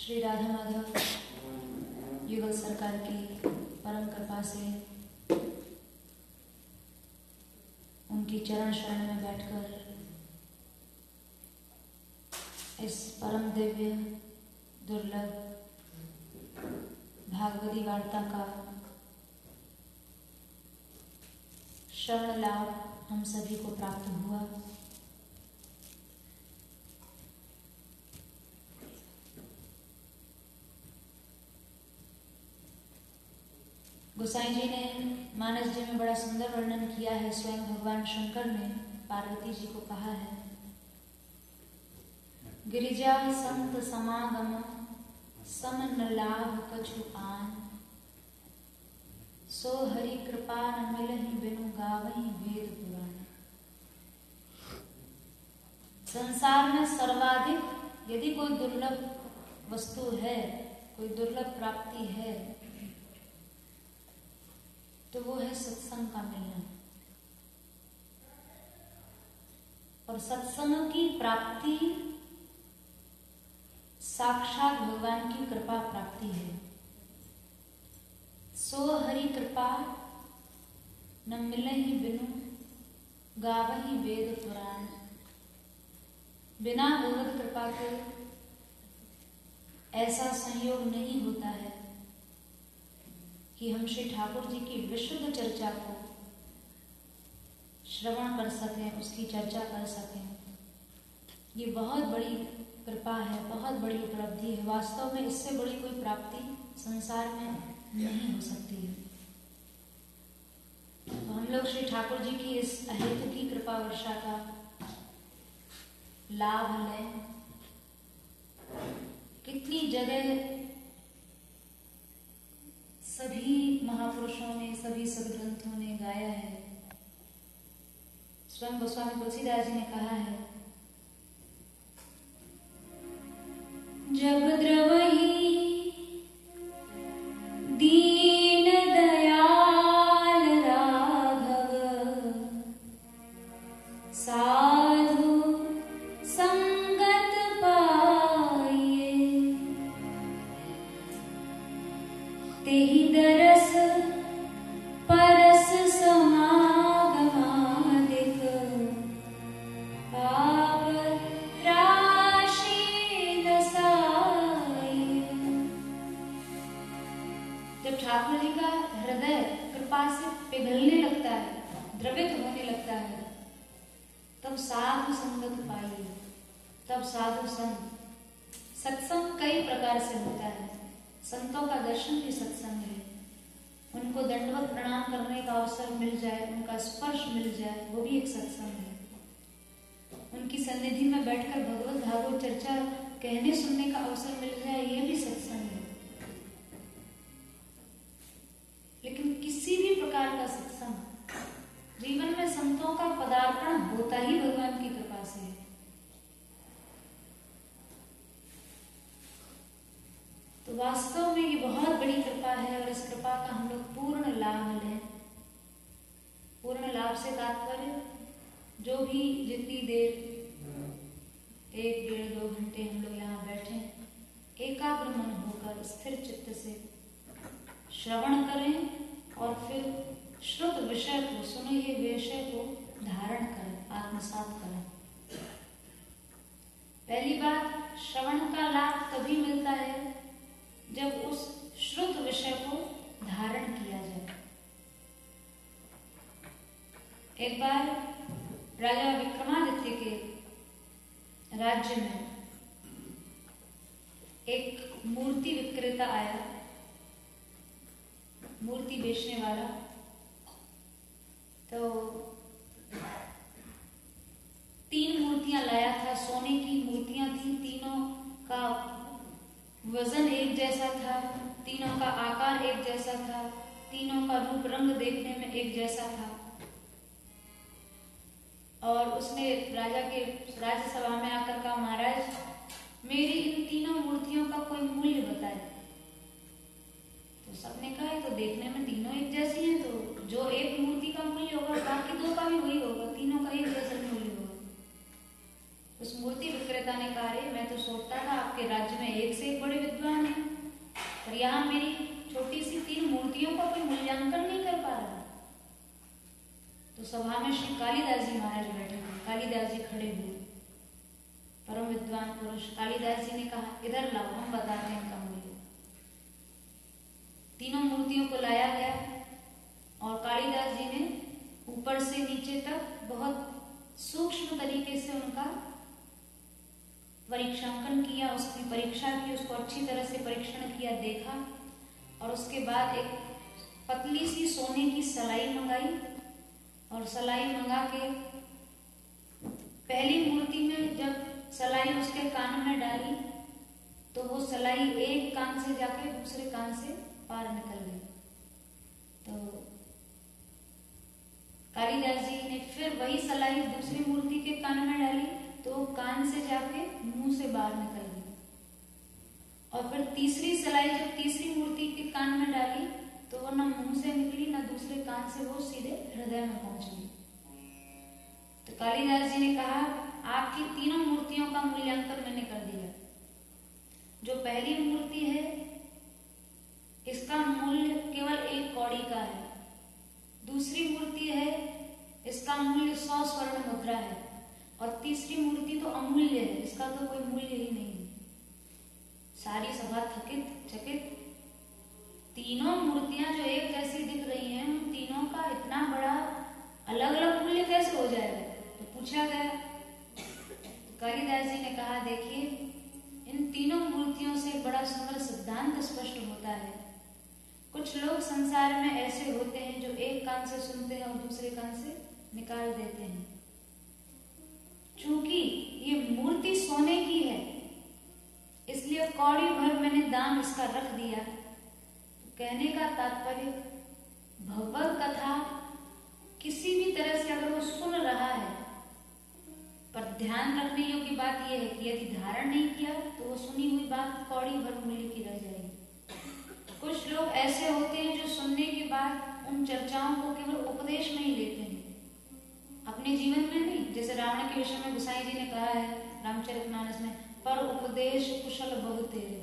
श्री राधा माधव युगल सरकार की परम कृपा से उनकी चरण शरण में बैठकर इस परम दिव्य दुर्लभ भागवती वार्ता का श्रवण लाभ हम सभी को प्राप्त हुआ। गोसाई जी ने मानस जी में बड़ा सुंदर वर्णन किया है। स्वयं भगवान शंकर ने पार्वती जी को कहा है, गिरिजा संत समागम सम न लाभ कछु आन, सो हरि कृपा न मिलहि बिनु गावहि वेद पुराण। संसार में सर्वाधिक यदि कोई दुर्लभ वस्तु है, कोई दुर्लभ प्राप्ति है, तो वो है सत्संग का मिलना। और सत्संग की प्राप्ति साक्षात भगवान की कृपा प्राप्ति है। सो हरि कृपा न मिलहि बिनु गावहि वेद पुराण। बिना भगवत कृपा के ऐसा संयोग नहीं होता है कि हम श्री ठाकुर जी की विशुद्ध चर्चा को श्रवण कर सकें, उसकी चर्चा कर सकें। ये बहुत बड़ी कृपा है, बहुत बड़ी उपलब्धि है। वास्तव में इससे बड़ी कोई प्राप्ति संसार में नहीं हो सकती है। तो हम लोग श्री ठाकुर जी की इस अहेतु की कृपा वर्षा का लाभ लें। कितनी जगह सभी महापुरुषों ने, सभी सदग्रंथों ने गाया है। स्वयं गोस्वामी तुलसीदास जी ने कहा है, जब द्रवहि दीन दयाल राघव, साधु संगत पाइए, तेहि दरस परस समागमादिक, पाप राशि दसाई। जब ठाकुर जी का हृदय कृपा से पिघलने लगता है, द्रवित होने लगता है, तब साधु संगत पाइए, तब साधु संग। सत्संग कई प्रकार से होता है। संतों का दर्शन भी सत्संग है। उनको दंडवत प्रणाम करने का अवसर मिल जाए, उनका स्पर्श मिल जाए, वो भी एक सत्संग है। उनकी सन्निधि में बैठकर भगवत भागवत चर्चा कहने सुनने का अवसर मिल जाए, ये भी सत्संग है। लेकिन किसी भी प्रकार का सत्संग जीवन में संतों का पदार्पण होता ही भगवान की कृपा से है। तो वास्तव में ये बहुत बड़ी कृपा है और इस कृपा का हम लोग पूर्ण लाभ लें। पूर्ण लाभ से तात्पर्य जो भी जितनी देर 1, 1.5, 2 घंटे हम लोग यहाँ बैठे, एकाग्र मन होकर स्थिर चित्त से श्रवण करें और फिर श्रुत विषय को, सुने हुए विषय को धारण करें, आत्मसात करें। पहली बात, श्रवण का लाभ तभी मिलता है जब उस श्रुत विषय को धारण किया जाए। एक बार राजा विक्रमादित्य के राज्य में एक मूर्ति विक्रेता आया, मूर्ति बेचने वाला। तो 3 मूर्तियां लाया था, सोने की मूर्तियां थी। तीनों का वजन एक जैसा था, तीनों का आकार एक जैसा था, तीनों का रूप रंग देखने में एक जैसा था। और उसने राजा के राज्यसभा में आकर कहा, महाराज मेरी इन तीनों मूर्तियों का कोई मूल्य बताए। तो सबने कहा तो देखने में तीनों एक जैसी हैं, तो जो एक मूर्ति का मूल्य होगा बाकी 2 का भी वही होगा, तीनों का एक जैसा मूल्य होगा। उस मूर्ति विक्रेता ने कहा, अरे मैं तो सोचता था आपके राज्य में एक से एक बड़े विद्वान हैं, पर यहाँ मेरी छोटी सी 3 मूर्तियों का कोई मूल्यांकन नहीं कर पा रहा। तो सभा में श्री कालिदास जी महाराज बैठे थे। कालिदास जी खड़े हुए, परम विद्वान पुरुष। कालिदास जी ने कहा, इधर लाओ, हम बताते हैं इनका मूल्य। तीनों मूर्तियों को लाया गया और कालिदास जी ने ऊपर से नीचे तक बहुत सूक्ष्म तरीके से उनका परीक्षांकन किया, उसकी परीक्षा की, उसको अच्छी तरह से परीक्षण किया, देखा, और उसके बाद एक पतली सी सोने की सलाई मंगाई, और सलाई मंगा के पहली मूर्ति में जब सलाई उसके कान में डाली तो वो सलाई एक कान से जाके दूसरे कान से पार निकल गई। तो कालिदास जी ने फिर वही सलाई दूसरी मूर्ति के कान में डाली तो वो कान से जाके मुंह से बाहर निकल गई, और फिर तीसरी सलाई जब तीसरी मूर्ति के कान में डाली तो वो ना मुंह से निकली ना दूसरे कान से, वो सीधे हृदय में पहुंच गई। तो कालिदास जी ने कहा आपकी तीनों मूर्तियों का मूल्यांकन मैंने कर दिया। जो पहली मूर्ति है इसका मूल्य केवल 1 कौड़ी का है, दूसरी मूर्ति है इसका मूल्य 100 स्वर्ण मुद्रा है, और तीसरी मूर्ति तो अमूल्य है, इसका तो कोई मूल्य ही नहीं है। सारी सभा थकित चकित, तीनों मूर्तियां जो एक जैसी दिख रही हैं, उन तीनों का इतना बड़ा अलग अलग मूल्य कैसे हो जाएगा? तो पूछा गया। कालिदास जी ने कहा देखिए, इन तीनों मूर्तियों से बड़ा सुंदर सिद्धांत स्पष्ट होता है। कुछ लोग संसार में ऐसे होते हैं जो एक कान से सुनते हैं और दूसरे कान से निकाल देते हैं। चूंकि ये मूर्ति सोने की है इसलिए कौड़ी भर मैंने दाम इसका रख दिया। कहने का तात्पर्य, भगवत कथा किसी भी तरह से अगर वो सुन रहा है, पर ध्यान रखने योग्य बात यह है कि यदि धारण नहीं किया तो वो सुनी हुई बात कौड़ी भर मूल्य की रह जाएगी। कुछ लोग ऐसे होते हैं जो सुनने के बाद उन चर्चाओं को केवल उपदेश में ही लेते हैं, अपने जीवन में नहीं। जैसे रावण के विषय में गोसाई जी ने कहा है रामचरितमानस में, पर उपदेश कुशल बहु तेरे।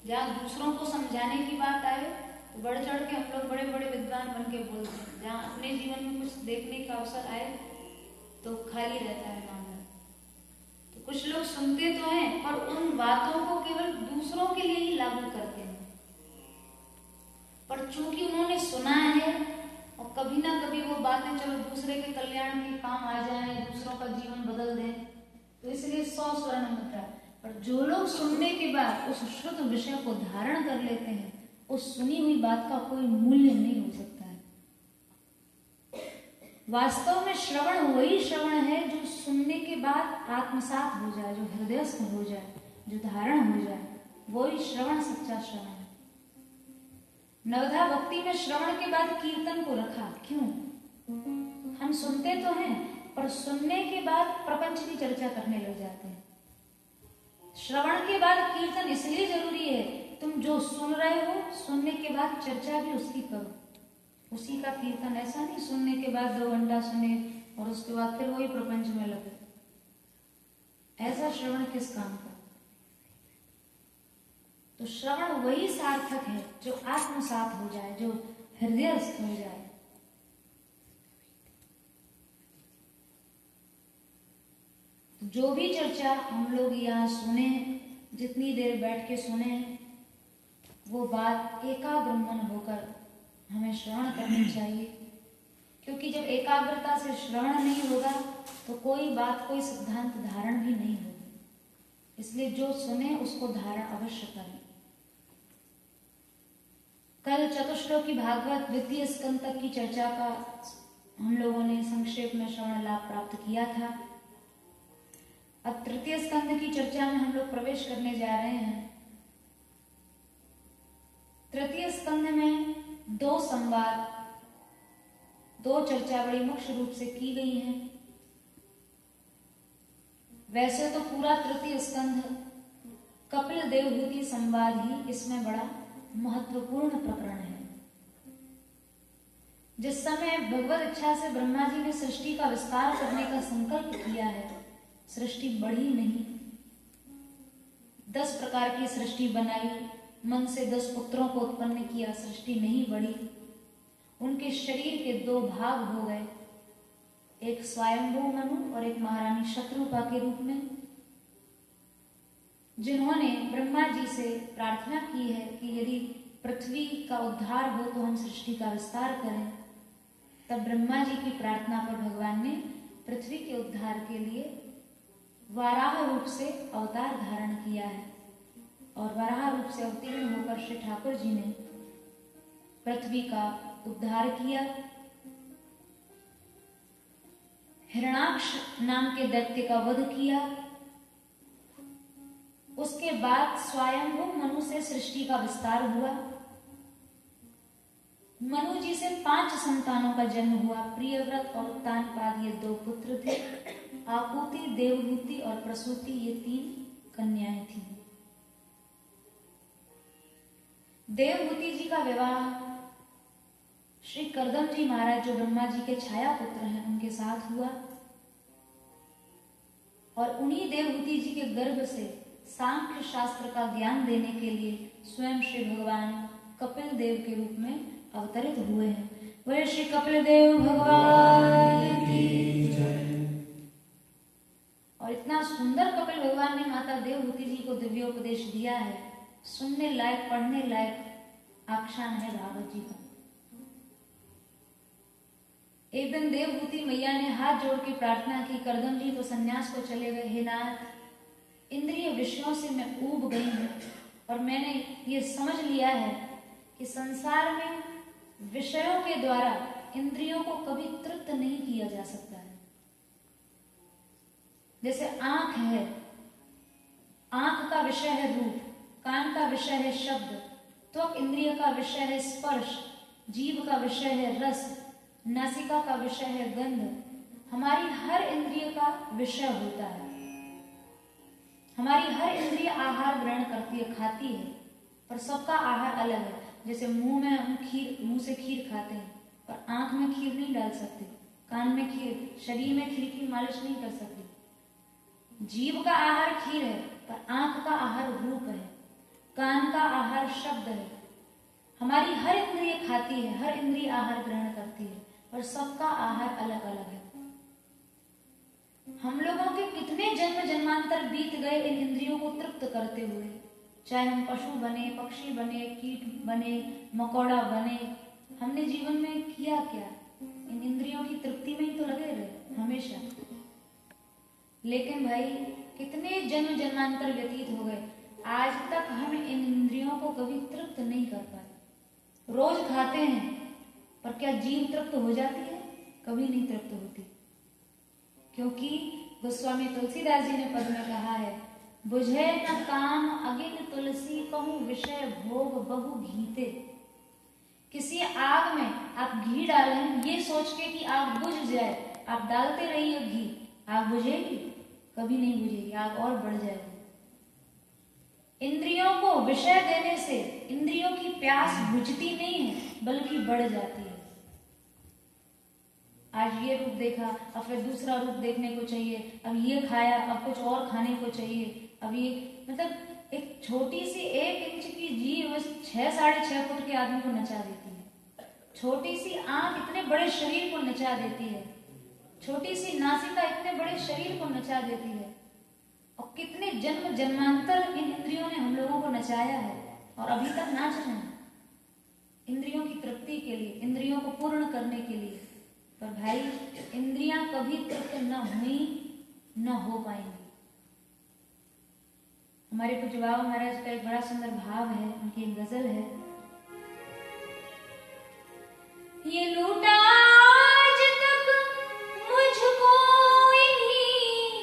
जहाँ दूसरों को समझाने की बात आए तो बढ़ चढ़ के हम लोग बड़े बड़े विद्वान बन के बोलते हैं, जहाँ अपने जीवन में कुछ देखने का अवसर आए तो खाली रहता है मामला। तो कुछ लोग सुनते तो हैं पर उन बातों को केवल दूसरों के लिए ही लागू करते हैं, पर चूंकि उन्होंने सुना है और कभी ना कभी वो बातें चलो दूसरे के कल्याण के काम आ जाए, दूसरों का जीवन बदल दें, तो इसलिए 100 स्वर्ण मुद्रा। पर जो लोग सुनने के बाद उस श्रुत विषय को धारण कर लेते हैं, उस सुनी हुई बात का कोई मूल्य नहीं हो सकता है। वास्तव में श्रवण वही श्रवण है जो सुनने के बाद आत्मसात हो जाए, जो हृदयस्थ हो जाए, जो धारण हो जाए, वही श्रवण सच्चा श्रवण है। नवधा भक्ति में श्रवण के बाद कीर्तन को रखा। क्यों? हम सुनते तो हैं पर सुनने के बाद प्रपंच की चर्चा करने लग जाते हैं। श्रवण के बाद कीर्तन इसलिए जरूरी है, तुम जो सुन रहे हो सुनने के बाद चर्चा भी उसकी करो, उसी का कीर्तन। ऐसा नहीं सुनने के बाद 2 घंटा सुने और उसके बाद फिर वही प्रपंच में लगे। ऐसा श्रवण किस काम का? तो श्रवण वही सार्थक है जो आत्मसात हो जाए, जो हृदयस्थ हो जाए। जो भी चर्चा हम लोग यहाँ सुने, जितनी देर बैठ के सुने, वो बात एकाग्र मन होकर हमें श्रवण करनी चाहिए। क्योंकि जब एकाग्रता से श्रवण नहीं होगा तो कोई बात, कोई सिद्धांत धारण भी नहीं होगी। इसलिए जो सुने उसको धारण अवश्य करें। कल चतुश्लोकी भागवत द्वितीय स्कंद तक की चर्चा का हम लोगों ने संक्षेप में श्रवण लाभ प्राप्त किया था। अब तृतीय स्कंद की चर्चा में हम लोग प्रवेश करने जा रहे हैं। तृतीय स्कंद में 2 संवाद, 2 चर्चा बड़ी मुख्य रूप से की गई है। वैसे तो पूरा तृतीय स्कंद कपिल देवहूति संवाद ही इसमें बड़ा महत्वपूर्ण प्रकरण है। जिस समय भगवत इच्छा से ब्रह्मा जी ने सृष्टि का विस्तार करने का संकल्प किया है, सृष्टि बढ़ी नहीं। 10 प्रकार की सृष्टि बनाई, मन से 10 पुत्रों को उत्पन्न किया, सृष्टि नहीं बढ़ी। उनके शरीर के 2 भाग हो गए, एक स्वयंभू मनु और एक महारानी शत्रुपा के रूप में, जिन्होंने ब्रह्मा जी से प्रार्थना की है कि यदि पृथ्वी का उद्धार हो तो हम सृष्टि का विस्तार करें। तब ब्रह्मा जी की प्रार्थना पर भगवान ने पृथ्वी के उद्धार के लिए वाराह रूप से अवतार धारण किया है। और वाराह रूप से अवतीर्ण होकर श्री ठाकुर जी ने पृथ्वी का उद्धार किया। हिरणाक्ष नाम के दैत्य का वध किया। उसके बाद स्वयंभू मनु से सृष्टि का विस्तार हुआ। मनु जी से 5 संतानों का जन्म हुआ। प्रियव्रत और उत्तानपाद ये 2 पुत्र थे। आकुति, देवहूति और प्रसूति ये 3 कन्याएं थीं। देवहूति जी का विवाह श्री कर्दम जी महाराज जो ब्रह्मा जी के छाया पुत्र हैं उनके साथ हुआ। और उन्हीं देवहूति जी के गर्भ से सांख्य शास्त्र का ज्ञान देने के लिए स्वयं श्री भगवान कपिल देव के रूप में अवतरित हुए हैं। वह श्री कपिल देव भगवान की जय। और इतना सुंदर कपिल भगवान ने माता देवहूति जी को दिव्योपदेश दिया है, सुनने लायक, पढ़ने लायक आख्यान है भागवत जी का। एक दिन देवहूति मैया ने हाथ जोड़ के प्रार्थना की, कर्दम जी तो सन्यास को चले गए, हे नाथ, इंद्रिय विषयों से मैं ऊब गई हूं और मैंने ये समझ लिया है कि संसार में विषयों के द्वारा इंद्रियों को कभी तृप्त नहीं किया जा सकता है। जैसे आंख है, आंख का विषय है रूप, कान का विषय है शब्द, त्वक इंद्रिय का विषय है स्पर्श, जीभ का विषय है रस, नासिका का विषय है गंध। हमारी हर इंद्रिय का विषय होता है। हमारी हर इंद्रिय आहार ग्रहण करती है, खाती है, पर सबका आहार अलग है। जैसे मुंह में हम मुंह से खीर खाते हैं, पर आंख में खीर नहीं डाल सकते, कान में खीर, शरीर में खीर की मालिश नहीं कर सकते। जीभ का आहार खीर है, पर आंख का आहार रूप है, कान का आहार शब्द है। हमारी हर इंद्रिय खाती है, हर इंद्रिय आहार ग्रहण करती है, पर सबका आहार अलग अलग है। हम लोगों के कितने जन्म जन्मांतर बीत गए इन इंद्रियों को तृप्त करते हुए, चाहे हम पशु बने, पक्षी बने, कीट बने, मकोड़ा बने, हमने जीवन में किया क्या? इन इंद्रियों की तृप्ति में ही तो लगे रहे हमेशा। लेकिन भाई कितने जन्म जन्मांतर व्यतीत हो गए, आज तक हम इन इंद्रियों को कभी तृप्त नहीं कर पाए। रोज खाते हैं, पर क्या जीव तृप्त हो जाती है? कभी नहीं तृप्त होती। क्योंकि गोस्वामी तुलसीदास जी ने पद में कहा है, बुझे न काम अगिन तुलसी कहूं विषय भोग बहु घीते। किसी आग में आप घी डालें ये सोच के कि आग बुझ जाए, आप डालते रहिए घी, आग बुझेगी? कभी नहीं बुझेगी, आग और बढ़ जाएगी। इंद्रियों को विषय देने से इंद्रियों की प्यास बुझती नहीं है, बल्कि बढ़ जाती है। आज ये रूप देखा, अब फिर दूसरा रूप देखने को चाहिए, अब ये खाया, अब कुछ और खाने को चाहिए। अब ये मतलब एक छोटी सी 1 इंच की जीभ 6 साढ़े 6 फुट के आदमी को नचा देती है। छोटी सी आंख इतने बड़े शरीर को नचा देती है। छोटी सी नासिका इतने बड़े शरीर को नचा देती है। और कितने जन्म जन्मांतर इन इंद्रियों ने हम लोगों को नचाया है और अभी तक नाच रहे हैं इंद्रियों की तृप्ति के लिए, इंद्रियों को पूर्ण करने के लिए। पर भाई इंद्रियां कभी तृप्त न हुई न हो पाएंगी। हमारे पूज्य बाबा महाराज का एक बड़ा सुंदर भाव है, उनकी एक गजल है, ये लूटा आज तक मुझको इन्हीं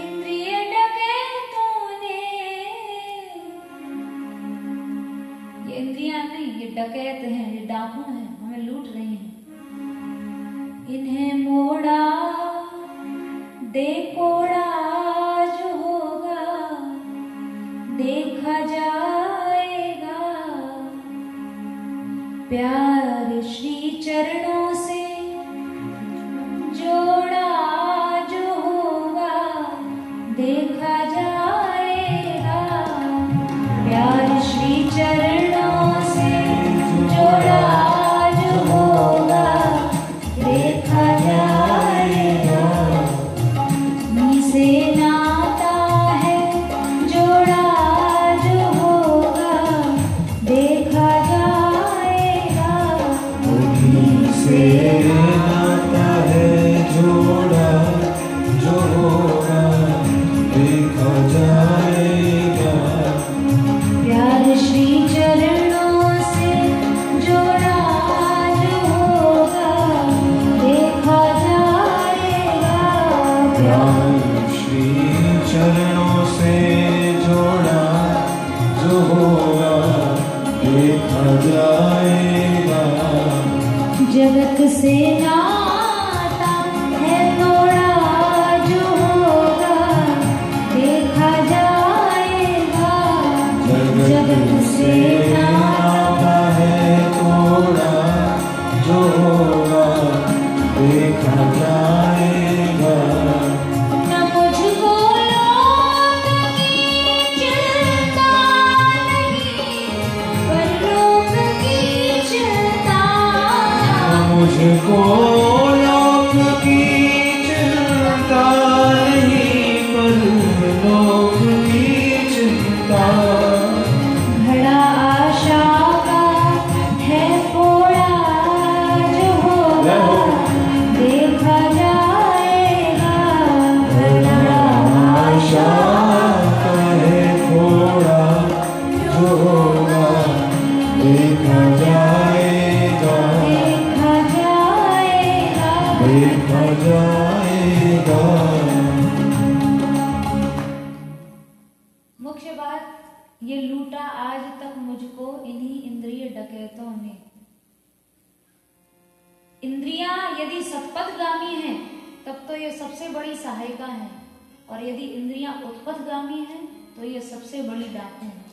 इंद्रिय डकैतों ने। ये इंद्रियां नहीं, ये डकैत हैं, ये डाकू हैं, हमें लूट रही हैं। इन्हें मोड़ा देखोड़ा जो होगा देखा जाएगा, प्यार श्री चरणों से जोड़ा जो होगा देखा जाएगा, प्यार श्री चरणों से जोड़ा जो होगा देखा जाएगा। से नाता है जोड़ा जो होगा देखा जाएगा। जाएगा। जगत से नाता है तोड़ा जो होगा देखा जाएगा। जगत से नाता है तोड़ा जो होगा देखा जाएगा। न मुझको लोग की चिंता नहीं पर लोग की चिंता। मुझको लोग की चिंता नहीं पर लोग की चिंता। घड़ा आशा का है फोड़ा जो होगा देखा जाएगा। घड़ा आशा का है थोड़ा जो होगा देखा जाएगा। देखा जाएगा। देखा जाएगा। मुख्य बात ये लूटा आज तक मुझको इन्हीं इंद्रिय डकैतों ने। इंद्रियां यदि सत्पथगामी हैं तब तो ये सबसे बड़ी सहायिका है, और यदि इंद्रियां उत्पथगामी हैं तो ये सबसे बड़ी डाकू है।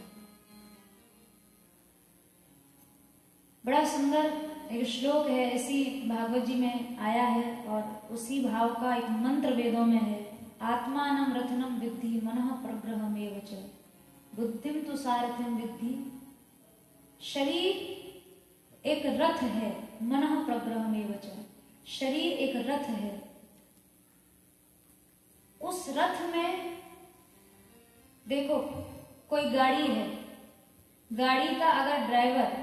बड़ा सुंदर एक श्लोक है, इसी भागवत जी में आया है, और उसी भाव का एक मंत्र वेदों में है। आत्मानं रथनं विद्धि मनः प्रग्रहमेव च बुद्धिम तु सारथिं विद्धि। शरीर एक रथ है, मनः प्रग्रहमेव च, शरीर एक रथ है। उस रथ में देखो कोई गाड़ी है, गाड़ी का अगर ड्राइवर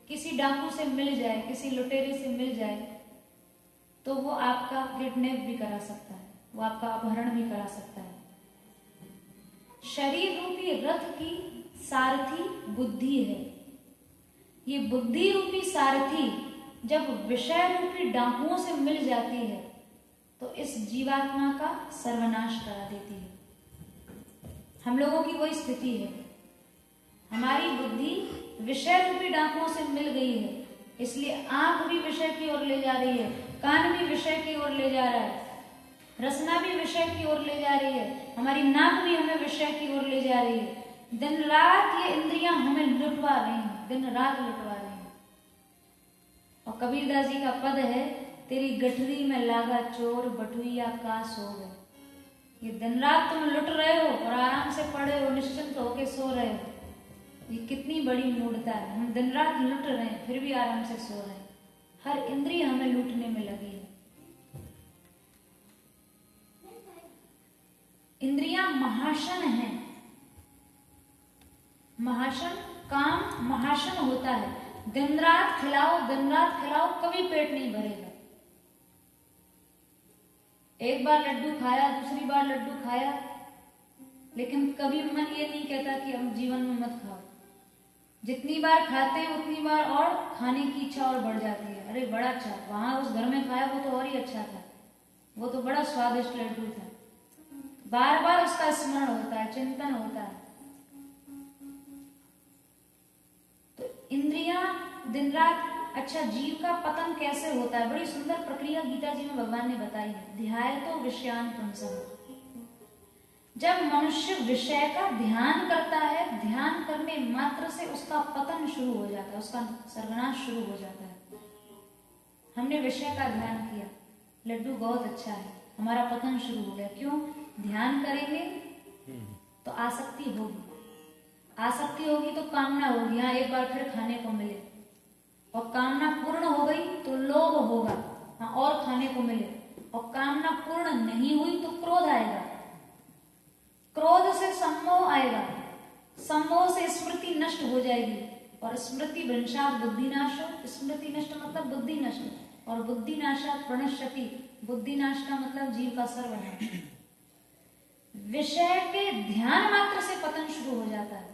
किसी डाकू से मिल जाए, किसी लुटेरे से मिल जाए, तो वो आपका किडनैप भी करा सकता है, वो आपका अपहरण भी करा सकता है। शरीर रूपी रथ की सारथी बुद्धि है। ये बुद्धि रूपी सारथी जब विषय रूपी डाकुओं से मिल जाती है तो इस जीवात्मा का सर्वनाश करा देती है। हम लोगों की वही स्थिति है। हमारी बुद्धि विषय रूपी डाकुओं से मिल गई है, इसलिए आंख भी विषय की ओर ले जा रही है, कान भी विषय की ओर ले जा रहा है, रसना भी विषय की ओर ले जा रही है, हमारी नाक भी हमें विषय की ओर ले जा रही है। दिन रात ये इंद्रियां हमें लुटवा रही हैं, दिन रात लुटवा रही हैं। और कबीरदास जी का पद है, तेरी गठरी में लागा चोर बटुइया का सो गए। ये दिन रात तुम लुट रहे हो और आराम से पड़े हो, निश्चिंत होके सो रहे हो। ये कितनी बड़ी मूढ़ता है। हम दिन रात लुट रहे हैं फिर भी आराम से सो रहे हैं। हर इंद्रिय हमें लूटने में लगी है। इंद्रियां महाशन है। महाशन काम महाशन होता है। दिन रात खिलाओ, दिन रात खिलाओ, कभी पेट नहीं भरेगा। एक बार लड्डू खाया, दूसरी बार लड्डू खाया, लेकिन कभी मन ये नहीं कहता कि हम जीवन में मत खाओ। जितनी बार खाते हैं उतनी बार और खाने की इच्छा और बढ़ जाती है। अरे बड़ा अच्छा, वहां उस घर में खाया वो तो और ही अच्छा था, वो तो बड़ा स्वादिष्ट लड्डू था। बार बार उसका स्मरण होता है, चिंतन होता है। तो इंद्रियां दिन रात, अच्छा जीव का पतन कैसे होता है, बड़ी सुंदर प्रक्रिया गीता जी में भगवान ने बताई है। ध्याय तो विषयान पुंसः। जब मनुष्य विषय का ध्यान करता है, ध्यान करने मात्र से उसका पतन शुरू हो जाता है, उसका सर्वनाश शुरू हो जाता है। हमने विषय का ध्यान किया, लड्डू बहुत अच्छा है, हमारा पतन शुरू हो गया। क्यों? ध्यान करेंगे तो आसक्ति होगी, आसक्ति होगी तो कामना होगी, हाँ एक बार फिर खाने को मिले, और कामना पूर्ण हो गई तो लोभ होगा, हाँ और खाने को मिले, और कामना पूर्ण नहीं हुई तो क्रोध आएगा, क्रोध से सम्मोह आएगा, सम्मोह से स्मृति नष्ट हो जाएगी, और स्मृति भ्रंशात् बुद्धिनाशो, स्मृति नष्ट मतलब बुद्धि नष्ट, और बुद्धिनाशात् प्रणश्यति, बुद्धिनाश का मतलब जीव का सर्वनाश। विषय के ध्यान मात्र से पतन शुरू हो जाता है।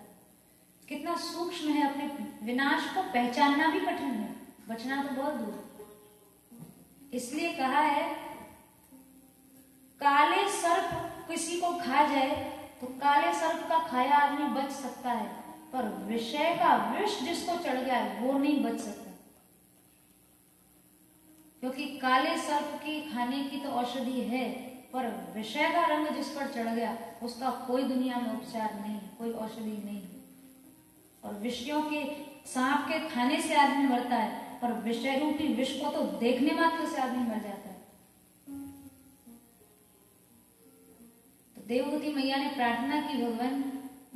कितना सूक्ष्म है, अपने विनाश को पहचानना भी कठिन है, बचना तो बहुत दूर। इसलिए कहा है काले सर्प किसी को खा जाए तो काले सर्प का खाया आदमी बच सकता है, पर विषय का विष जिसको चढ़ गया है वो नहीं बच सकता, क्योंकि काले सर्प की खाने की तो औषधि है, पर विषय का रंग जिस पर चढ़ गया उसका कोई दुनिया में उपचार नहीं, कोई औषधि नहीं। और विषयों के सांप के खाने से आदमी मरता है, पर विषय रूपी विष को तो देखने मात्र से आदमी मर जाता है। तो देवहूति मैया ने प्रार्थना की, भगवान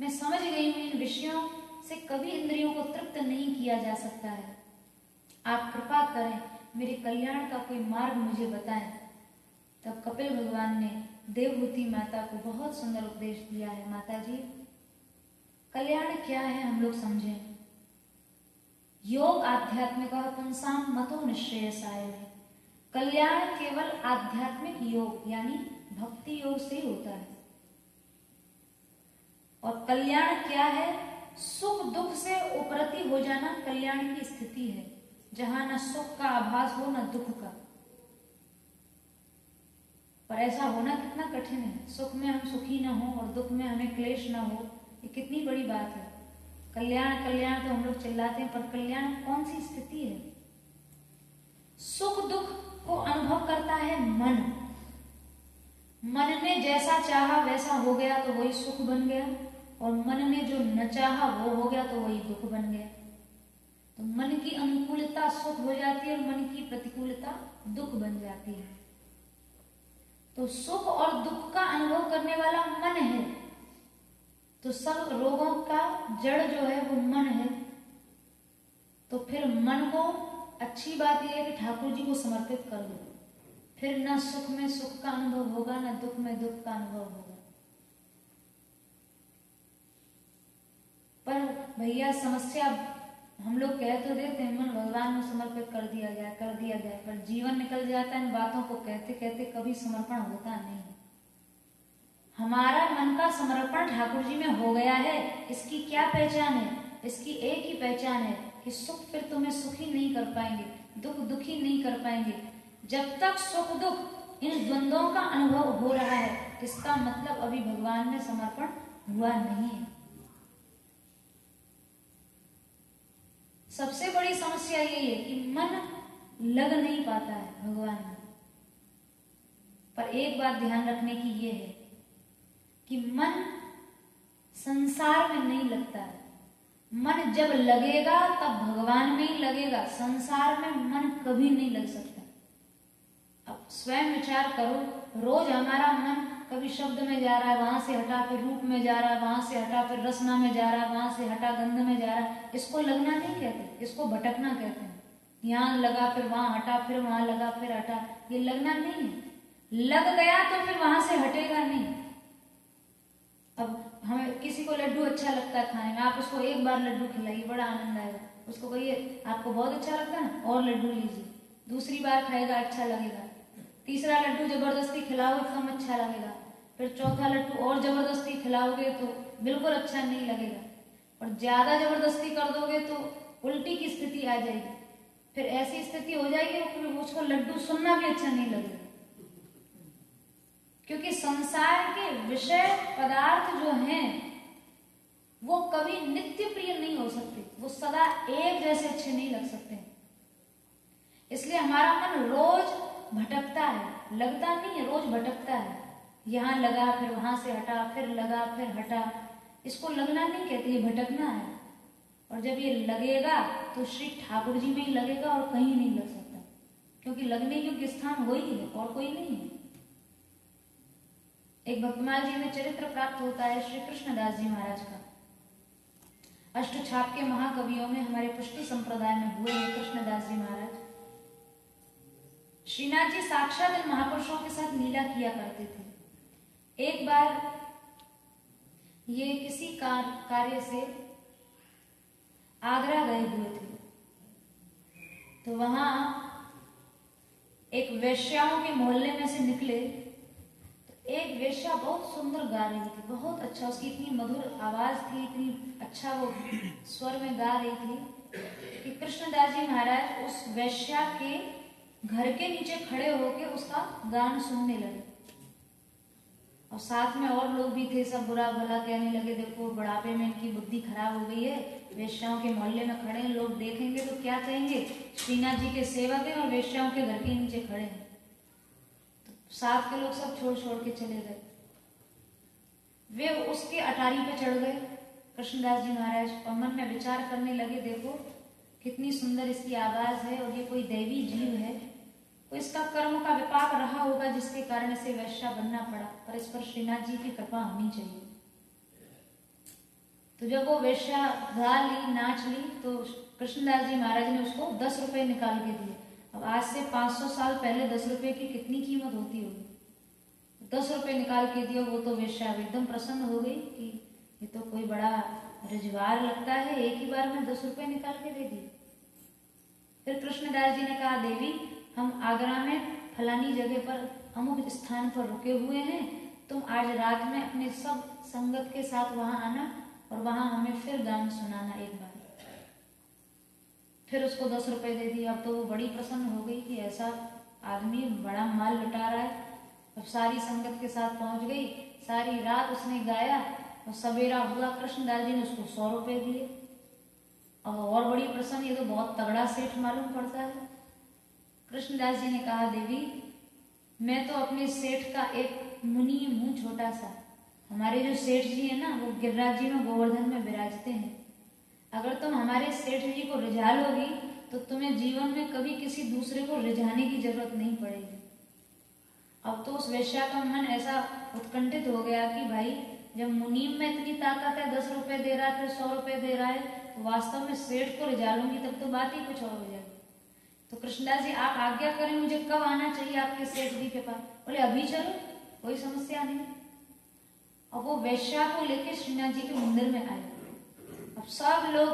मैं समझ गई हूं इन विषयों से कभी इंद्रियों को तृप्त नहीं किया जा सकता है, आप कृपा करें, मेरे कल्याण का कोई मार्ग मुझे बताएं। तब कपिल भगवान ने देवहूति माता को बहुत सुंदर उपदेश दिया है। माता जी, कल्याण क्या है हम लोग समझें। योग आध्यात्मिक पुंसाम मतो निश्रेयसाय, कल्याण केवल आध्यात्मिक योग यानी भक्ति योग से ही होता है। और कल्याण क्या है? सुख दुख से उपरति हो जाना कल्याण की स्थिति है, जहां न सुख का आभास हो न दुख का। पर ऐसा होना कितना कठिन है, सुख में हम सुखी न हो और दुख में हमें क्लेश न हो, ये कितनी बड़ी बात है। कल्याण कल्याण तो हम लोग चिल्लाते हैं, पर कल्याण कौन सी स्थिति है? सुख दुख को अनुभव करता है मन, मन ने जैसा चाहा वैसा हो गया तो वही सुख बन गया, और मन ने जो न चाहा वो हो गया तो वही दुख बन गया। तो मन की अनुकूलता सुख हो जाती है और मन की प्रतिकूलता दुख बन जाती है। तो सुख और दुख का अनुभव करने वाला मन है, तो सब रोगों का जड़ जो है वो मन है। तो फिर मन को अच्छी बात यह है कि ठाकुर जी को समर्पित कर दो, फिर न सुख में सुख का अनुभव होगा न दुख में दुख का अनुभव होगा। पर भैया समस्या हम लोग कह तो देते हैं मन भगवान में समर्पित कर दिया गया, पर जीवन निकल जाता है इन बातों को कहते कहते, कभी समर्पण होता नहीं। हमारा मन का समर्पण ठाकुर जी में हो गया है, इसकी क्या पहचान है? इसकी एक ही पहचान है कि सुख फिर तुम्हें सुखी नहीं कर पाएंगे, दुख दुखी नहीं कर पाएंगे। जब तक सुख दुख इन द्वंद्वों का अनुभव हो रहा है, इसका मतलब अभी भगवान में समर्पण हुआ नहीं है। सबसे बड़ी समस्या यही है कि मन लग नहीं पाता है भगवान में। पर एक बात ध्यान रखने की ये है कि मन संसार में नहीं लगता है। मन जब लगेगा तब भगवान में ही लगेगा, संसार में मन कभी नहीं लग सकता। अब स्वयं विचार करो, रोज हमारा मन कभी शब्द में जा रहा है, वहां से हटा फिर रूप में जा रहा है, वहां से हटा फिर रसना में जा रहा है, वहां से हटा गंध में जा रहा है। इसको लगना नहीं कहते, इसको भटकना कहते हैं। यहाँ लगा फिर वहां हटा, फिर वहां लगा फिर हटा, ये लगना नहीं है। लग गया तो फिर वहां से हटेगा नहीं। अब हमें किसी को लड्डू अच्छा लगता है खाने में, आप उसको एक बार लड्डू खिलाइए, बड़ा आनंद आएगा। उसको कहिए आपको बहुत अच्छा लगता है ना, और लड्डू लीजिए, दूसरी बार खाएगा अच्छा लगेगा, तीसरा लड्डू जबरदस्ती खिलाओगे कम अच्छा लगेगा, फिर चौथा लड्डू और जबरदस्ती खिलाओगे तो बिल्कुल अच्छा नहीं लगेगा, और ज्यादा जबरदस्ती कर दोगे तो उल्टी की स्थिति आ जाएगी। फिर ऐसी स्थिति हो जाएगी फिर उसको लड्डू सुनना भी अच्छा नहीं लगेगा। क्योंकि संसार के विषय पदार्थ जो हैं वो कभी नित्य प्रिय नहीं हो सकते, वो सदा एक जैसे अच्छे नहीं लग सकते। इसलिए हमारा मन रोज भटकता है, लगता नहीं है, रोज भटकता है। यहाँ लगा फिर वहां से हटा, फिर लगा फिर हटा, इसको लगना नहीं कहते, ये भटकना है। और जब ये लगेगा तो श्री ठाकुर जी में ही लगेगा और कहीं नहीं लग सकता, क्योंकि लगने योग्य स्थान वही है और कोई नहीं है। एक भक्तमाल जी में चरित्र प्राप्त होता है श्री कृष्णदास जी महाराज का। अष्टछाप के महाकवियों में हमारे पुष्टि संप्रदाय में हुए हैं कृष्णदास जी महाराज। श्रीनाथ जी साक्षात इन महापुरुषों के साथ लीला किया करते थे। एक बार ये किसी कार्य से आगरा गए हुए थे, तो वहां एक वेश्याओं के मोहल्ले में से निकले। एक वेश्या बहुत सुंदर गा रही थी, बहुत अच्छा, उसकी इतनी मधुर आवाज थी, इतनी अच्छा वो स्वर में गा रही थी कि कृष्णदास जी महाराज उस वेश्या के घर के नीचे खड़े होकर उसका गान सुनने लगे। और साथ में और लोग भी थे, सब बुरा भला कहने लगे, देखो बुढ़ापे में इनकी बुद्धि खराब हो गई है, वेश्याओं के मोहल्ले में खड़े हैं, लोग देखेंगे तो क्या कहेंगे, श्रीनाथ जी के सेवक हैं और वेश्याओं के घर के नीचे खड़े हैं। तो साथ के लोग सब छोड़ छोड़ के चले गए। वे उसके अटारी पे चढ़ गए कृष्णदास जी महाराज और मन में विचार करने लगे, देखो कितनी सुंदर इसकी आवाज है और ये कोई दैवी जीव है, तो इसका कर्म का विपाक रहा होगा जिसके कारण इसे वैश्या बनना पड़ा, पर इस पर श्रीनाथ जी की कृपा होनी चाहिए। तो जब वो वैश्या गा ली, नाच ली, तो कृष्णदास जी महाराज ने उसको 10 रुपए निकाल के दिए। अब आज से 500 साल पहले 10 रुपए की कितनी कीमत होती होगी। 10 रुपए निकाल के दिया। वो तो वेश्या एकदम प्रसन्न हो गई कि ये तो कोई बड़ा रजवार लगता है, एक ही बार में 10 रुपए निकाल के दे दिए। फिर कृष्णदास जी ने कहा, देवी हम आगरा में फलानी जगह पर अमुक स्थान पर रुके हुए हैं, तुम आज रात में अपने सब संगत के साथ वहां आना और वहां हमें फिर गान सुनाना एक बार। फिर उसको 10 रुपए दे दिए। अब तो वो बड़ी प्रसन्न हो गई कि ऐसा आदमी बड़ा माल लुटा रहा है। अब सारी संगत के साथ पहुंच गई, सारी रात उसने गाया और सवेरा हुआ कृष्णदास जी ने उसको 100 रुपए दिए। और बड़ी प्रसन्न, ये तो बहुत तगड़ा सेठ मालूम पड़ता है। कृष्णदास जी ने कहा, देवी मैं तो अपने सेठ का एक मुनि हूँ, छोटा सा। हमारे जो सेठ जी है ना, वो गिरिराज जी में गोवर्धन में विराजते हैं। अगर तुम हमारे सेठ जी को रिझा लोगी तो तुम्हें जीवन में कभी किसी दूसरे को रिझाने की जरूरत नहीं पड़ेगी। अब तो उस वेश्या का मन ऐसा उत्कंठित हो गया कि भाई जब मुनीम में इतनी ताकत है, 10 रुपए दे रहा है, फिर 100 रुपए दे रहा है, तो वास्तव में सेठ को रिझा लूंगी तब तो बात ही कुछ और हो जाएगी। तो कृष्णदास जी आप आज्ञा करें, मुझे कब आना चाहिए आपके सेठ जी के पास? बोले अभी चलो, कोई समस्या नहीं। अब वो वेश्या को लेकर श्रीनाथ जी के मंदिर में आए। अब सब लोग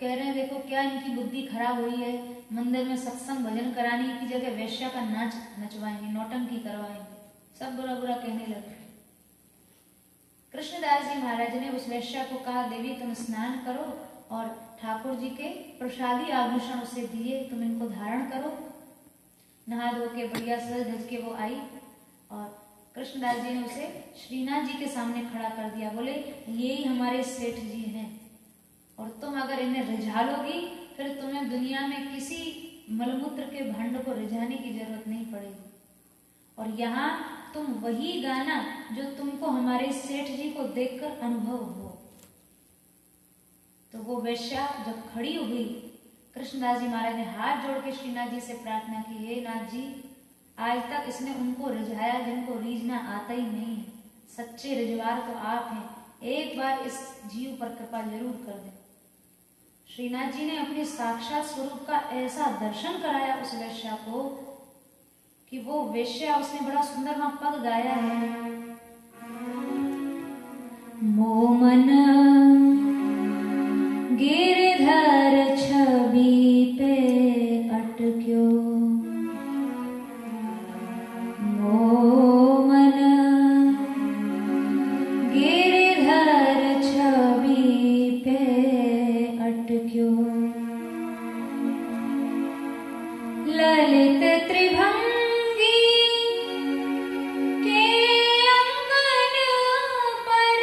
कह रहे हैं, देखो क्या इनकी बुद्धि खराब हुई है, मंदिर में सत्संग भजन कराने की जगह वेश्या का नाच नचवाएंगे, नौटंकी करवाएंगे। सब बुरा बुरा कहने लगे। कृष्णदास जी महाराज ने उस वेश्या को कहा, देवी तुम स्नान करो और ठाकुर जी के प्रसादी आभूषण उसे दिए, तुम इनको धारण करो। नहा धो के बढ़िया सज धज के वो आई और कृष्णदास जी ने उसे श्रीनाथ जी के सामने खड़ा कर दिया। बोले ये ही हमारे सेठ जी हैं और तुम अगर इन्हें रिझा लोगी फिर तुम्हें दुनिया में किसी मलमूत्र के भांड को रिझाने की जरूरत नहीं पड़ेगी। और यहाँ तुम वही गाना जो तुमको हमारे सेठ जी को देखकर अनुभव हो। तो वो वेश्या जब खड़ी हुई, कृष्णदास जी महाराज ने हाथ जोड़ के श्रीनाथ जी से प्रार्थना की, हे नाथ जी आज तक इसने उनको रिझाया जिनको रीझना आता ही नहीं है, सच्चे रिझवार तो आप हैं, एक बार इस जीव पर कृपा जरूर कर दें। श्रीनाथ जी ने अपने साक्षात स्वरूप का ऐसा दर्शन कराया उस वेश्या को कि वो वेश्या, उसने बड़ा सुंदर वहां पद गाया है, मोमन गिरधर छवि पे अटक्यो, मोमन गिरधर छवि पे अटक्यो, ललित त्रिभंगी के अंगन पर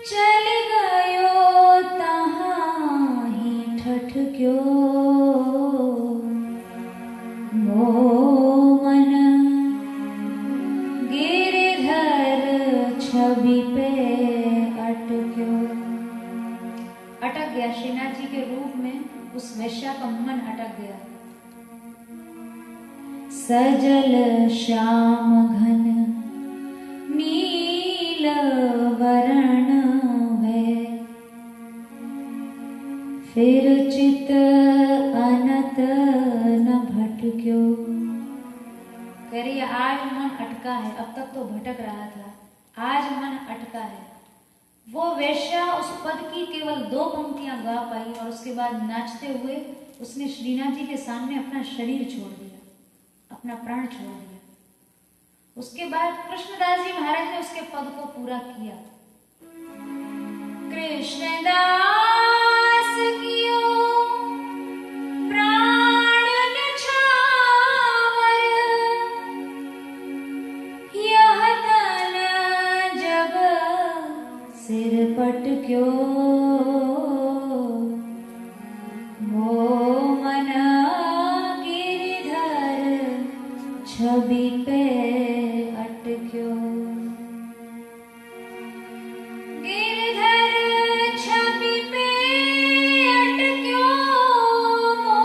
चल गयो तहाँ ही ठठक्यो, मोमन गिरधर छवि पे अटक्यो। अटक गया श्रीनाथ जी के रूप में, उस वेश्या का मन अटक गया। सजल श्याम घन नील वरण है, फिर चित अनत न भटक्यो। कह रही है आज मन अटका है, अब तक तो भटक रहा था, आज मन अटका है। वो वेश्या उस पद की केवल 2 पंक्तियां गा पाई और उसके बाद नाचते हुए उसने श्रीनाथ जी के सामने अपना शरीर छोड़ दिया, अपना प्राण छोड़ दिया। उसके बाद कृष्णदास जी महाराज ने उसके पद को पूरा किया। कृष्णदास कियो प्राण नछावर, अटक्यो वो मना गिरधर छवि पे अटक्यो। गिरधर छवि पे अटक्यो वो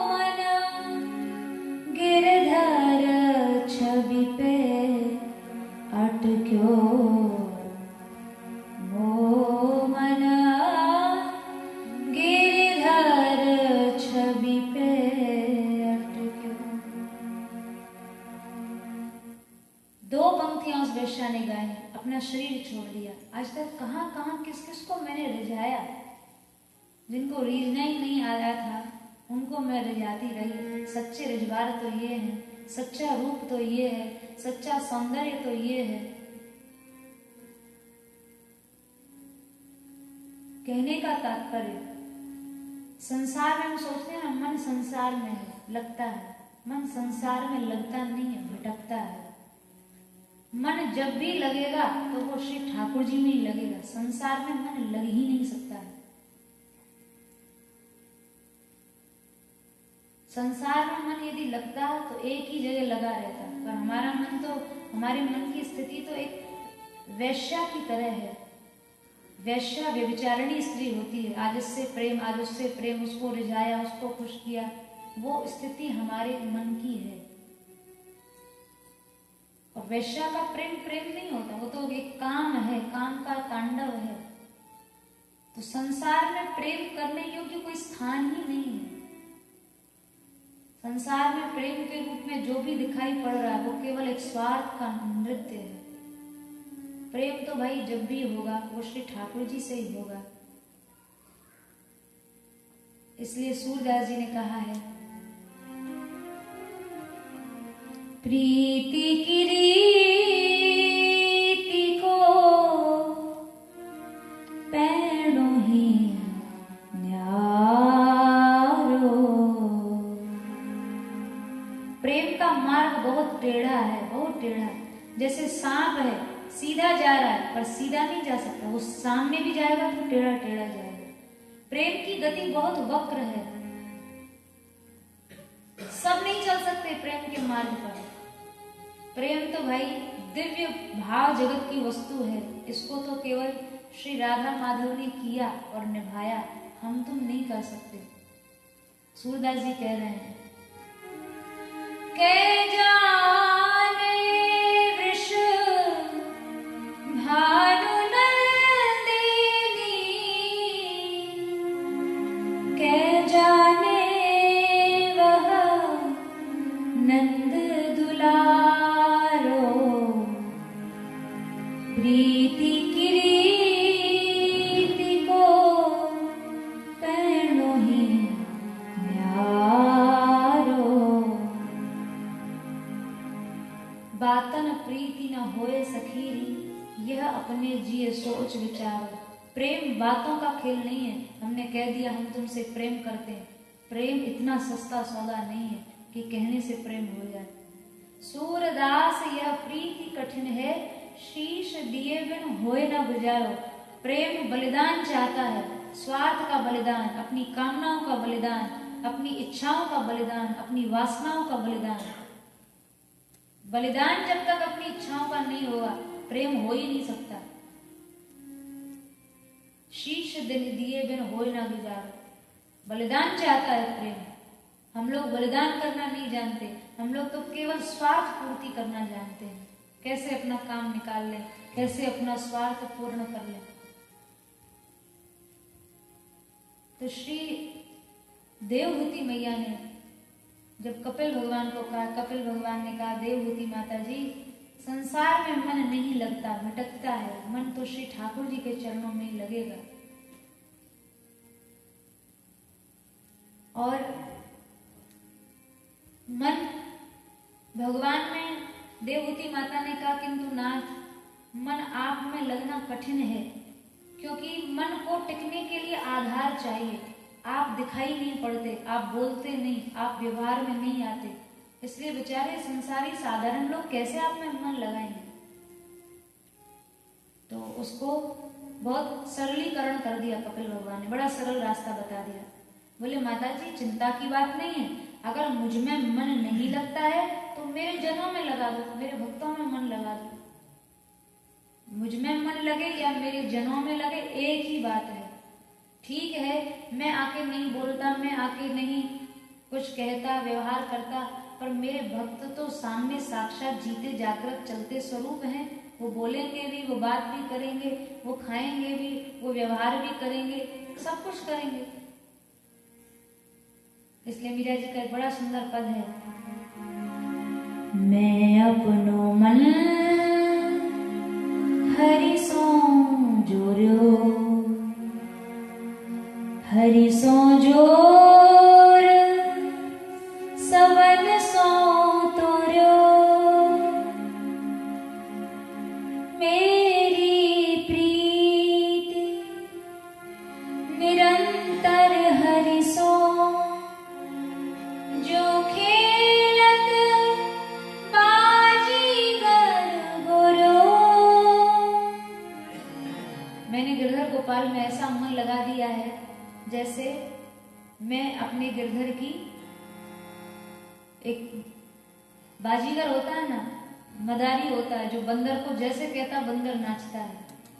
मना गिरधर छवि पे अटक्यो वो मना गिरधर छवि पे अटक्यो। दो पंक्तियां उस वेश्या ने गाई, अपना शरीर छोड़ दिया। आज तक कहां कहां किस किस को मैंने रिझाया, जिनको रिझना ही नहीं आ रहा था उनको मैं रिझाती रही। सच्चे रिझवार तो ये हैं, सच्चा रूप तो ये है, सच्चा सौंदर्य तो ये है। कहने का तात्पर्य, संसार में हम सोचते हैं मन संसार में है, लगता है। मन संसार में लगता नहीं है, भटकता है। मन जब भी लगेगा तो वो श्री ठाकुर जी में ही लगेगा। संसार में मन लग ही नहीं सकता है। संसार में मन यदि लगता तो एक ही जगह लगा रहता, पर हमारा मन तो, हमारे मन की स्थिति तो एक वैश्या की तरह है। वैश्या व्यभिचारिणी स्त्री होती है। आज इससे प्रेम, आज उससे प्रेम, उसको रिझाया, उसको खुश किया, वो स्थिति हमारे मन की है। और वैश्या का प्रेम प्रेम नहीं होता, वो तो एक काम है, काम का तांडव है। तो संसार में प्रेम करने योग्य कोई स्थान ही नहीं है। संसार में प्रेम के रूप में जो भी दिखाई पड़ रहा है वो केवल एक स्वार्थ का नृत्य है। प्रेम तो भाई जब भी होगा वो श्री ठाकुर जी से ही होगा। इसलिए सूरदास जी ने कहा है, प्रीति की रीति को पैणों ही न्यारो। प्रेम का मार्ग बहुत टेढ़ा है, बहुत टेढ़ा। जैसे सांप है, सीधा जा रहा है पर सीधा नहीं जा सकता, वो सामने भी जाएगा तो टेढ़ा टेढ़ा जाएगा। प्रेम की गति बहुत वक्र है, सब नहीं चल सकते प्रेम के मार्ग पर। प्रेम तो भाई दिव्य भाव जगत की वस्तु है। इसको तो केवल श्री राधा माधव ने किया और निभाया, हम तुम नहीं कर सकते। सूरदास जी कह रहे हैं, के जाने वृष भानु नंदिनी, के जाने वह नंद दुलारो। प्रीति की रीति को पैणों ही न्यारो। बातन प्रीति न होए सखीरी, यह अपने जिए सोच विचारो। प्रेम बातों का खेल नहीं है। हमने कह दिया हम तुमसे प्रेम करते हैं, प्रेम इतना सस्ता सौदा नहीं है कि कहने से प्रेम हो जाए। सूरदास यह प्रीति कठिन है, शीश दिए बिन होए न गुजारो। प्रेम बलिदान चाहता है, स्वार्थ का बलिदान, अपनी कामनाओं का बलिदान, अपनी इच्छाओं का बलिदान, अपनी वासनाओं का बलिदान। बलिदान जब तक अपनी इच्छाओं का नहीं होगा प्रेम हो ही नहीं सकता। शीश दिए बिन होए ना गुजारो। बलिदान चाहता है प्रेम। हम लोग बलिदान करना नहीं जानते, हम लोग तो केवल स्वार्थ पूर्ति करना जानते हैं। कैसे अपना काम निकाल लें, कैसे अपना स्वार्थ पूर्ण कर लें। तो श्री देवहूति मैया ने जब कपिल भगवान को कहा, कपिल भगवान ने कहा, देवहूति माता जी, संसार में मन नहीं लगता, भटकता है। मन तो श्री ठाकुर जी के चरणों में लगेगा। और मन भगवान में, देवहूति माता ने कहा, किंतु नाथ, मन आप में लगना कठिन है, क्योंकि मन को टिकने के लिए आधार चाहिए। आप दिखाई नहीं पड़ते, आप बोलते नहीं, आप व्यवहार में नहीं आते, इसलिए बेचारे संसारी साधारण लोग कैसे आप में मन लगाएंगे। तो उसको बहुत सरलीकरण कर दिया कपिल भगवान ने, बड़ा सरल रास्ता बता दिया। बोले माता जी चिंता की बात नहीं है, अगर मुझ में मन नहीं लगता है तो मेरे जनों में लगा दो, मेरे भक्तों में मन लगा दो। मुझ में मन लगे या मेरे जनों में लगे एक ही बात है। ठीक है मैं आके नहीं बोलता, मैं आके नहीं कुछ कहता व्यवहार करता, पर मेरे भक्त तो सामने साक्षात जीते जागृत चलते स्वरूप हैं। वो बोलेंगे भी, वो बात भी करेंगे, वो खाएंगे भी, वो व्यवहार भी करेंगे, सब कुछ करेंगे। इसलिए मीरा जी का एक बड़ा सुंदर पद है, मैं अपनो मन हरि सो जोर्यो, हरि सो जोर सबन सो तोर्यो, मेरी प्रीति निरंतर हरि सो, जो खेलत बाजीगर गोरो। मैंने गिरधर गोपाल में ऐसा मन लगा दिया है जैसे मैं अपने गिरधर की, एक बाजीगर होता है ना, मदारी होता है, जो बंदर को जैसे कहता बंदर नाचता है।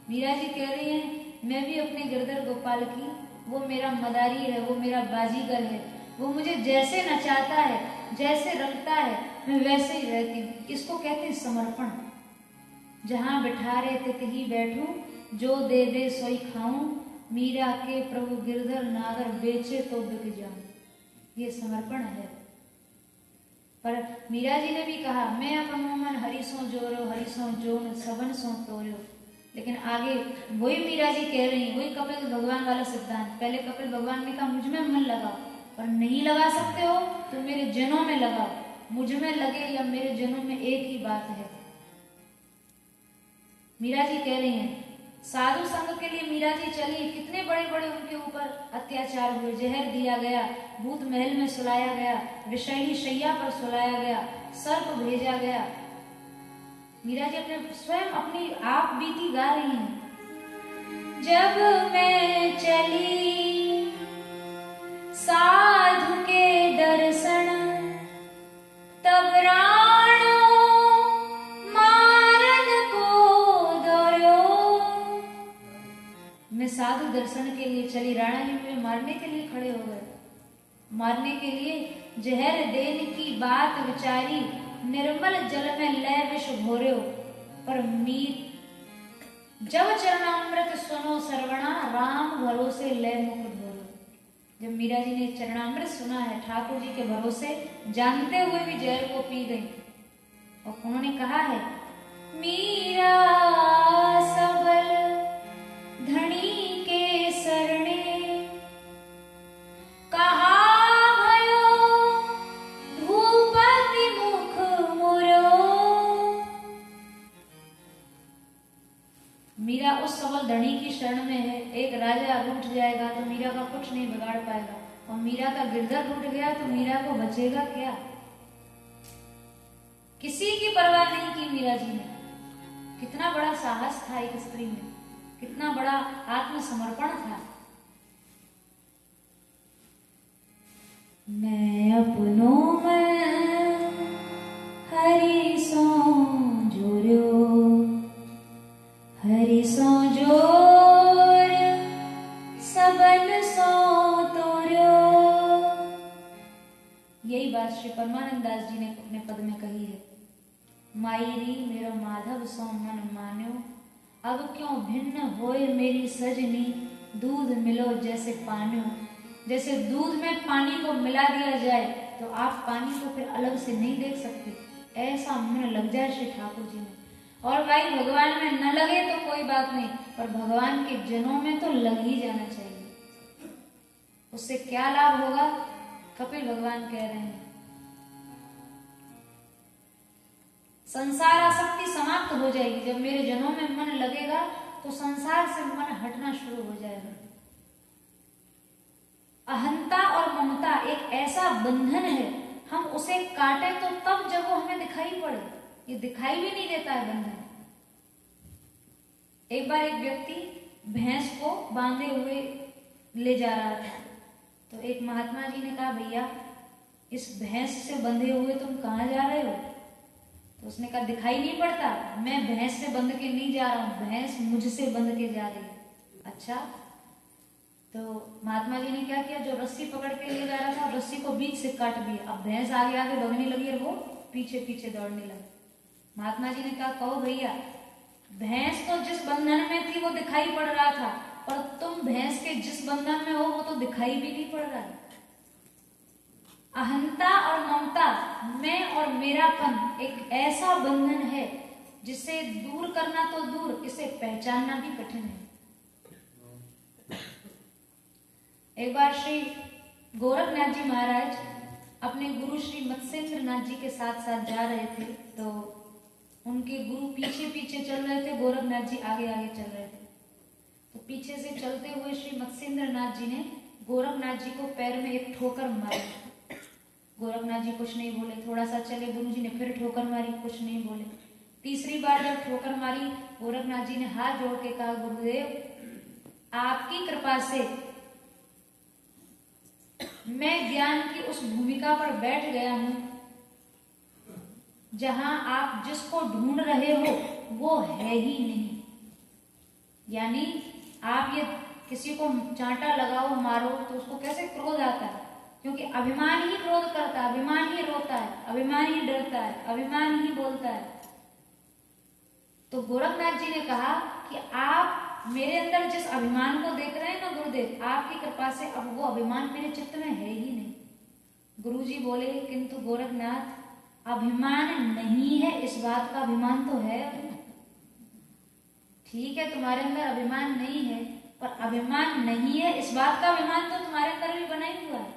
मीरा जी कह रही हैं मैं भी अपने गिरधर गोपाल की, वो मेरा मदारी है, वो मेरा बाजीगर है, वो मुझे जैसे नचाता है, जैसे रखता है, मैं वैसे ही रहती हूँ। इसको कहते हैं समर्पण। जहां बिठारे तितही बैठूं, जो दे दे सोई खाऊं, मीरा के प्रभु गिरधर नागर बेचे तो बिक जाऊं। ये समर्पण है। पर मीरा जी ने भी कहा मैं अपनो मन हरि सो जोरो, हरि सो जोन सबन सो तोर्यो। लेकिन आगे वही मीरा जी कह रही है, वही कपिल भगवान वाला सिद्धांत। पहले कपिल भगवान ने कहा मुझ में मन लगाओ, पर नहीं लगा सकते हो तो मेरे जनों में लगाओ। मुझ में लगे या मेरे जनों में एक ही बात है। मीरा जी कह रही हैं साधु संग के लिए मीरा जी चली, कितने बड़े बड़े उनके ऊपर अत्याचार हुए, जहर दिया गया, भूत महल में सुलाया गया, विषैली शैया पर सुलाया गया, सर्प भेजा गया। मीरा जी अपने स्वयं अपनी आप बीती गा रही हैं। जब मैं चली साधु के दर्शन, तब राणो मारन को दौड़ो। मैं साधु दर्शन के लिए चली, राणा जी मुझे मारने के लिए खड़े हो गए। मारने के लिए जहर देने की बात विचारी, निर्मल जल में लय विष घोर्यो। पर मीर जब चरणामृत सुनो सरवणा, राम भरोसे लय मुख धोर्यो। जब मीरा जी ने चरणामृत सुना है, ठाकुर जी के भरोसे जानते हुए भी जहर को पी गई, और उन्होंने कहा है मीरा सबल धनी के सरणे, कहा मीरा उस सबल धनी की शरण में है। एक राजा रूठ जाएगा तो मीरा का कुछ नहीं बिगाड़ पाएगा, और मीरा का गिरधर रूठ गया तो मीरा को बचेगा क्या। किसी की परवाह नहीं की मीरा जी ने। कितना बड़ा साहस था एक स्त्री में, कितना बड़ा आत्मसमर्पण था। मैं अपनो मन हरि सो जोर्यो, हरि सो जोर सबन सो तोर्यो। यही बात श्री परमानंद दास जी ने अपने पद में कही है। मायरी मेरो माधव सो मन मान्यो, अब क्यों भिन्न होए मेरी सजनी, दूध मिलो जैसे पान्यो। जैसे दूध में पानी को मिला दिया जाए तो आप पानी को फिर अलग से नहीं देख सकते, ऐसा मन लग जाए श्री ठाकुर जी में। और भाई भगवान में न लगे तो कोई बात नहीं, पर भगवान के जनों में तो लग ही जाना चाहिए। उससे क्या लाभ होगा, कपिल भगवान कह रहे हैं संसार आसक्ति समाप्त हो जाएगी। जब मेरे जनों में मन लगेगा तो संसार से मन हटना शुरू हो जाएगा। अहंता और ममता एक ऐसा बंधन है, हम उसे काटे तो तब जब वो हमें दिखाई पड़े, ये दिखाई भी नहीं देता है बंधन। एक बार एक व्यक्ति भैंस को बांधे हुए ले जा रहा था। तो एक महात्मा जी ने कहा, भैया इस भैंस से बंधे हुए तुम कहाँ जा रहे हो? तो उसने कहा, दिखाई नहीं पड़ता, मैं भैंस से बंध के नहीं जा रहा हूँ, भैंस मुझसे बंध के जा रही है। अच्छा। तो महात्मा जी ने क्या किया, जो रस्सी पकड़ के ले जा रहा था रस्सी को बीच से काट दिया। अब भैंस आगे आगे दौड़ने लगी और वो पीछे पीछे दौड़ने लगी। महात्मा जी ने कहा, कहो भैया, भैंस तो जिस बंधन में थी वो दिखाई पड़ रहा था, पर तुम भैंस के जिस बंधन में हो वो तो दिखाई भी नहीं पड़ रहा है। अहंता और ममता, मैं और मेरापन एक ऐसा बंधन है जिसे दूर करना तो दूर, इसे पहचानना भी कठिन है। एक बार श्री गोरखनाथ जी महाराज अपने गुरु श्री मत्स्येंद्र नाथ जी के साथ साथ जा रहे थे। तो उनके गुरु पीछे पीछे चल रहे थे, गोरखनाथ जी आगे आगे चल रहे थे। तो पीछे से चलते हुए श्री मत्स्येंद्र नाथ जी ने गोरखनाथ जी को पैर में एक ठोकर मारी। गोरखनाथ जी कुछ नहीं बोले। थोड़ा सा चले, गुरु जी ने फिर ठोकर मारी, कुछ नहीं बोले। तीसरी बार जब ठोकर मारी, गोरखनाथ जी ने हाथ जोड़ के कहा, गुरुदेव आपकी कृपा से मैं ज्ञान की उस भूमिका पर बैठ गया हूं जहां आप जिसको ढूंढ रहे हो वो है ही नहीं। यानी आप ये किसी को चांटा लगाओ, मारो तो उसको कैसे क्रोध आता है? क्योंकि अभिमान ही क्रोध करता है, अभिमान ही रोता है, अभिमान ही डरता है, अभिमान ही बोलता है। तो गोरखनाथ जी ने कहा कि आप मेरे अंदर जिस अभिमान को देख रहे हैं ना गुरुदेव, आपकी कृपा से अब वो अभिमान मेरे चित्त में है ही नहीं। गुरुजी बोले, किंतु गोरखनाथ अभिमान नहीं है इस बात का अभिमान तो है। ठीक है, तुम्हारे अंदर अभिमान नहीं है, पर अभिमान नहीं है इस बात का अभिमान तो तुम्हारे अंदर भी बना ही हुआ है।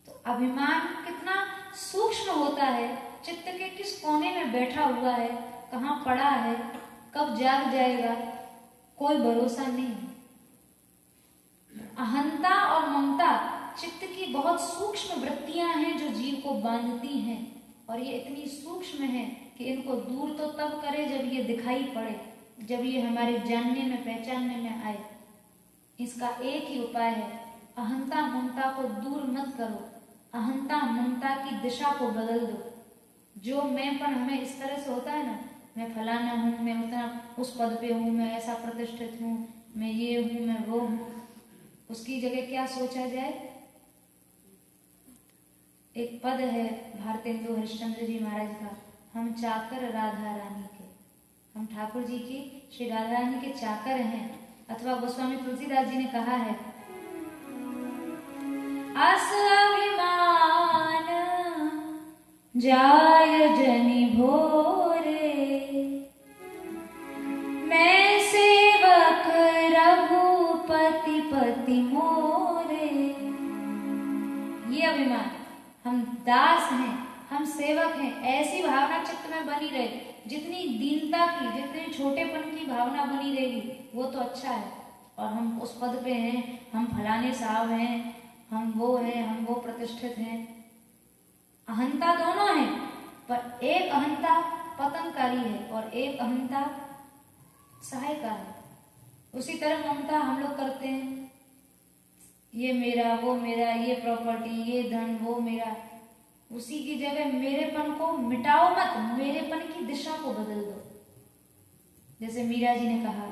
तो अभिमान कितना सूक्ष्म होता है, चित्त के किस कोने में बैठा हुआ है, कहाँ पड़ा है, कब जाग जाएगा, कोई भरोसा नहीं है। अहंता और ममता चित्त की बहुत सूक्ष्म वृत्तियां हैं जो जीव को बांधती हैं, और ये इतनी सूक्ष्म है कि इनको दूर तो तब करे जब ये दिखाई पड़े, जब ये हमारे जानने में पहचानने में आए। इसका एक ही उपाय है, अहंता ममता को दूर मत करो, अहंता ममता की दिशा को बदल दो। जो मैंपन हमें इस तरह से होता है ना, मैं फलाना हूँ, मैं उतना उस पद पे हूँ, मैं ऐसा प्रतिष्ठित हूँ, मैं ये हूँ, मैं वो हूँ, उसकी जगह क्या सोचा जाए? एक पद है भारतेंदु हरिश्चंद्र जी महाराज का, हम चाकर राधा रानी के। हम ठाकुर जी की श्री राधा रानी के चाकर हैं। अथवा गोस्वामी तुलसीदास जी ने कहा है, अस अभिमान जाय जनि भोरे, मैं सेवक रघुपति पति मोरे। ये अभिमान, हम दास हैं, हम सेवक हैं, ऐसी भावना चित्त में बनी रहे। जितनी दीनता की, जितने छोटेपन की भावना बनी रहेगी वो तो अच्छा है। और हम उस पद पे हैं, हम फलाने साहब हैं, हम वो हैं, हम वो प्रतिष्ठित हैं। अहंता दोनों हैं, पर एक अहंता पतनकारी है और एक अहंता सहायकारी है। उसी तरह ममता हम लोग करते हैं, ये मेरा, वो मेरा, ये प्रॉपर्टी, ये धन, वो मेरा। उसी की जगह मेरेपन को मिटाओ मत, मेरेपन की दिशा को बदल दो। जैसे मीरा जी ने कहा,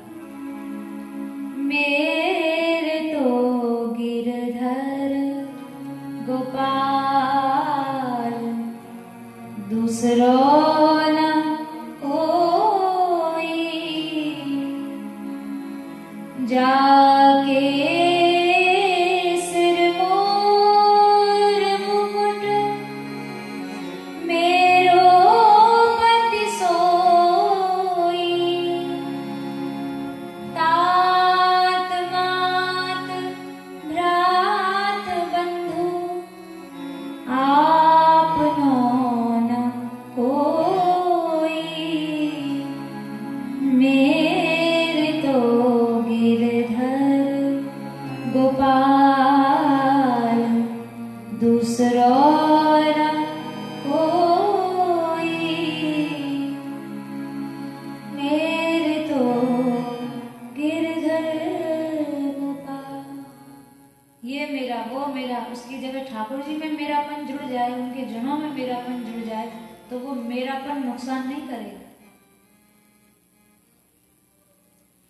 मेरे तो गिरधर गोपाल, दूसरो न कोई, जाके मेरे तो गिरधर ये मेरा वो मेरा, उसकी जगह ठाकुर जी में मेरापन जुड़ जाए, उनके जनों में मेरापन जुड़ जाए, तो वो मेरापन नुकसान नहीं करेगा।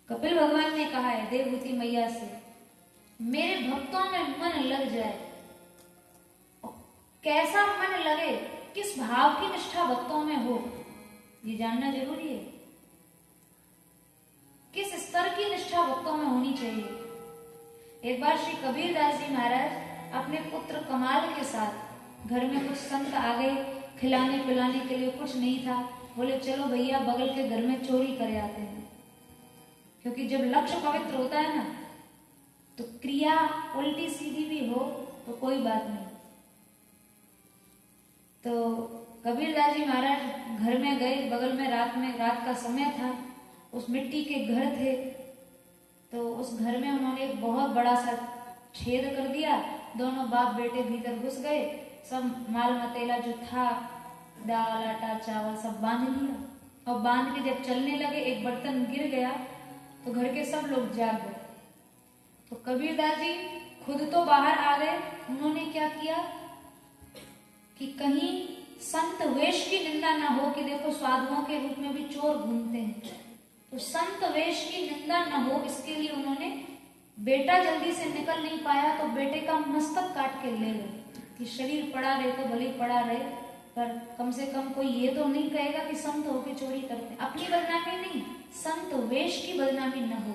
कपिल भगवान ने कहा है देवहूति मैया से, मेरे भक्तों में मन लग जाए। कैसा मन लगे, किस भाव की निष्ठा भक्तों में हो, ये जानना जरूरी है। किस स्तर की निष्ठा भक्तों में होनी चाहिए। एक बार श्री कबीरदास जी महाराज अपने पुत्र कमाल के साथ, घर में कुछ संत आ गए, खिलाने पिलाने के लिए कुछ नहीं था, बोले चलो भैया बगल के घर में चोरी करे आते हैं। क्योंकि जब लक्ष्य पवित्र होता है ना, तो क्रिया उल्टी सीधी भी हो तो कोई बात नहीं। तो कबीरदास जी महाराज घर में गए, बगल में रात का समय था, उस मिट्टी के घर थे, तो उस घर में उन्होंने एक बहुत बड़ा सा छेद कर दिया। दोनों बाप बेटे भीतर घुस गए, सब माल मतेला जो था, दाल आटा चावल सब बांध लिया। और बांध के जब चलने लगे, एक बर्तन गिर गया तो घर के सब लोग जाग गए। तो कबीरदास जी खुद तो बाहर आ गए। उन्होंने क्या किया कि कहीं संत वेश की निंदा ना हो, कि देखो साधुओं के रूप में भी चोर घूमते हैं, तो संत वेश की निंदा न हो, इसके लिए उन्होंने, बेटा जल्दी से निकल नहीं पाया तो बेटे का मस्तक काट के ले गए, कि शरीर पड़ा रहे तो भले पड़ा रहे, पर कम से कम कोई ये तो नहीं कहेगा कि संत होके चोरी करते। अपनी बदनामी नहीं, संत वेश की बदनामी न हो।